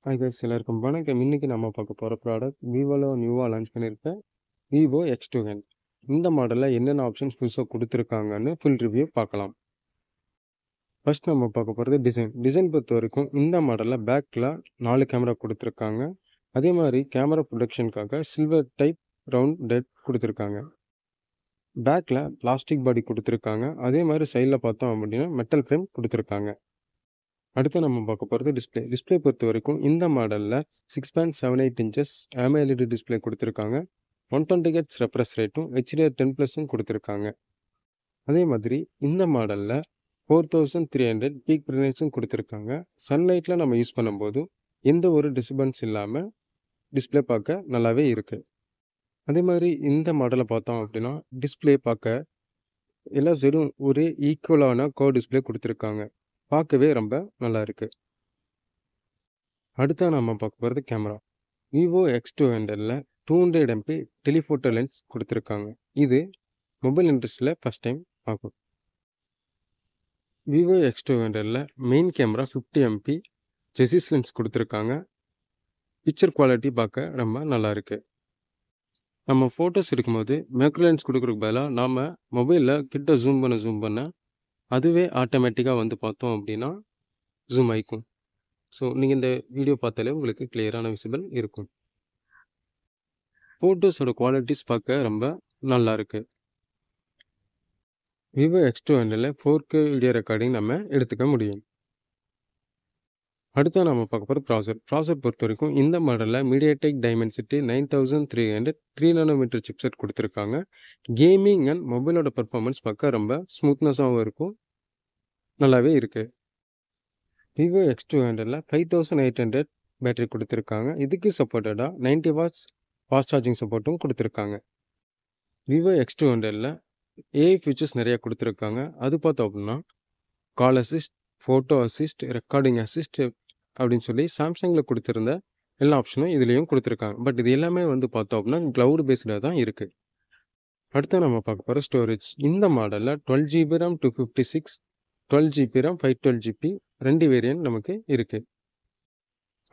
Hi guys எல்லாருக்கும் வணக்கம். இன்னைக்கு நம்ம பார்க்க போகிற ப்ராடக்ட் விவோவில் நியூவாக லான்ச் பண்ணியிருக்க விவோ X2n. இந்த மாடலில் என்னென்ன ஆப்ஷன்ஸ் புதுசாக கொடுத்துருக்காங்கன்னு ஃபுல் ரிவ்யூ பார்க்கலாம். ஃபர்ஸ்ட் நம்ம பார்க்க போகிறது டிசைன் பொறுத்த வரைக்கும் இந்த மாடலில் பேக்கில் 4 கேமரா கொடுத்துருக்காங்க. அதே மாதிரி கேமரா ப்ரொடக்ஷனுக்காக சில்வர் டைப் ரவுண்ட் டெட் கொடுத்துருக்காங்க. பேக்கில் பிளாஸ்டிக் பாடி கொடுத்துருக்காங்க. அதே மாதிரி சைடில் பார்த்தோம் அப்படின்னா மெட்டல் ஃப்ரேம் கொடுத்துருக்காங்க. அடுத்து நம்ம பார்க்க போகிறது டிஸ்பிளே பொறுத்த வரைக்கும் இந்த மாடலில் 6.78 இன்ச்சஸ் AMOLED டிஸ்பிளே கொடுத்துருக்காங்க. 120 Hz ரெஃப்ரெஷ் ரேட்டும் HDR10+ம் கொடுத்துருக்காங்க. அதே மாதிரி இந்த மாடலில் 4300 பீக் பிரைட்னஸும் கொடுத்துருக்காங்க. சன்லைட்டில் நம்ம யூஸ் பண்ணும்போது எந்த ஒரு டிஸ்டர்பன்ஸ் இல்லாமல் டிஸ்பிளே பார்க்க நல்லாவே இருக்குது. அதே மாதிரி இந்த மாடலை பார்த்தோம் அப்படின்னா டிஸ்பிளே பார்க்க எல்லா சைடும் ஒரே ஈக்குவலான கர்வ் டிஸ்பிளே கொடுத்துருக்காங்க. பார்க்கவே ரொம்ப நல்லா இருக்குது. அடுத்தா நம்ம பார்க்க போகிறது கேமரா. விவோ X200ல் 200 MP டெலிஃபோட்டோ லென்ஸ் கொடுத்துருக்காங்க. இது மொபைல் இண்டஸ்ட்ரியில் ஃபஸ்ட் டைம் பார்க்கும். விவோ X200ல் main camera 50 MP Zeiss lens கொடுத்துருக்காங்க. பிக்சர் குவாலிட்டி பார்க்க ரொம்ப நல்லா இருக்குது. நம்ம ஃபோட்டோஸ் எடுக்கும்போது மேக்ரோ லென்ஸ் கொடுக்குறதுக்கு பதிலாக நாம் மொபைலில் கிட்ட ஜூம் பண்ண அதுவே ஆட்டோமேட்டிக்காக வந்து பார்த்தோம் அப்படின்னா ஜூம் ஆகிக்கும். ஸோ நீங்கள் இந்த வீடியோ பார்த்தாலே உங்களுக்கு கிளியரான விசிபிள் இருக்கும். ஃபோட்டோஸோட குவாலிட்டிஸ் பார்க்க ரொம்ப நல்லா இருக்குது. விவோ X200ல் 4K வீடியோ ரெக்கார்டிங் நம்ம எடுத்துக்க முடியும். அடுத்து நம்ம பார்க்க போகிற ப்ராசர் பொறுத்த வரைக்கும் இந்த மாடலில் MediaTek Dimensity 9300 3 nm சிப்செட் கொடுத்துருக்காங்க. கேமிங் அண்ட் மொபைலோட பர்ஃபார்மன்ஸ் பார்க்க ரொம்ப ஸ்மூத்னஸாகவும் இருக்கும், நல்லாவே இருக்குது. விவோ X200ல் 5800 பேட்டரி கொடுத்துருக்காங்க. இதுக்கு சப்போர்ட்டடாக 90 வாட்ஸ் ஃபாஸ்ட் சார்ஜிங் சப்போர்ட்டும் கொடுத்துருக்காங்க. விவோ X200ல் AI ஃபீச்சர்ஸ் நிறையா கொடுத்துருக்காங்க. அது பார்த்தோம் அப்படின்னா call assist, photo assist, recording assist அப்படின்னு சொல்லி சாம்சங்கில் கொடுத்துருந்த எல்லா ஆப்ஷனும் இதுலேயும் கொடுத்துருக்காங்க. பட் இது எல்லாமே வந்து பார்த்தோம் அப்படின்னா க்ளவுட் பேஸ்டாக தான் இருக்குது. அடுத்து நம்ம பார்க்க போகிற ஸ்டோரேஜ். இந்த மாடலில் 12GB RAM 256, 12GB RAM 512GB 2 variant நமக்கு இருக்குது.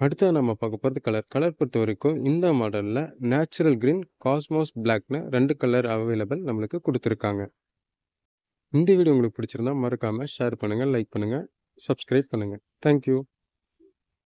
அடுத்து நம்ம பார்க்க போகிறது கலர் பொறுத்த வரைக்கும் இந்த மாடலில் நேச்சுரல் கிரீன், காஸ்மோஸ் பிளாக்னு 2 கலர் அவைலபிள் நம்மளுக்கு கொடுத்துருக்காங்க. இந்த வீடியோ உங்களுக்கு பிடிச்சிருந்தா மறக்காமல் ஷேர் பண்ணுங்கள், லைக் பண்ணுங்கள், சப்ஸ்கிரைப் பண்ணுங்கள். தேங்க்யூ.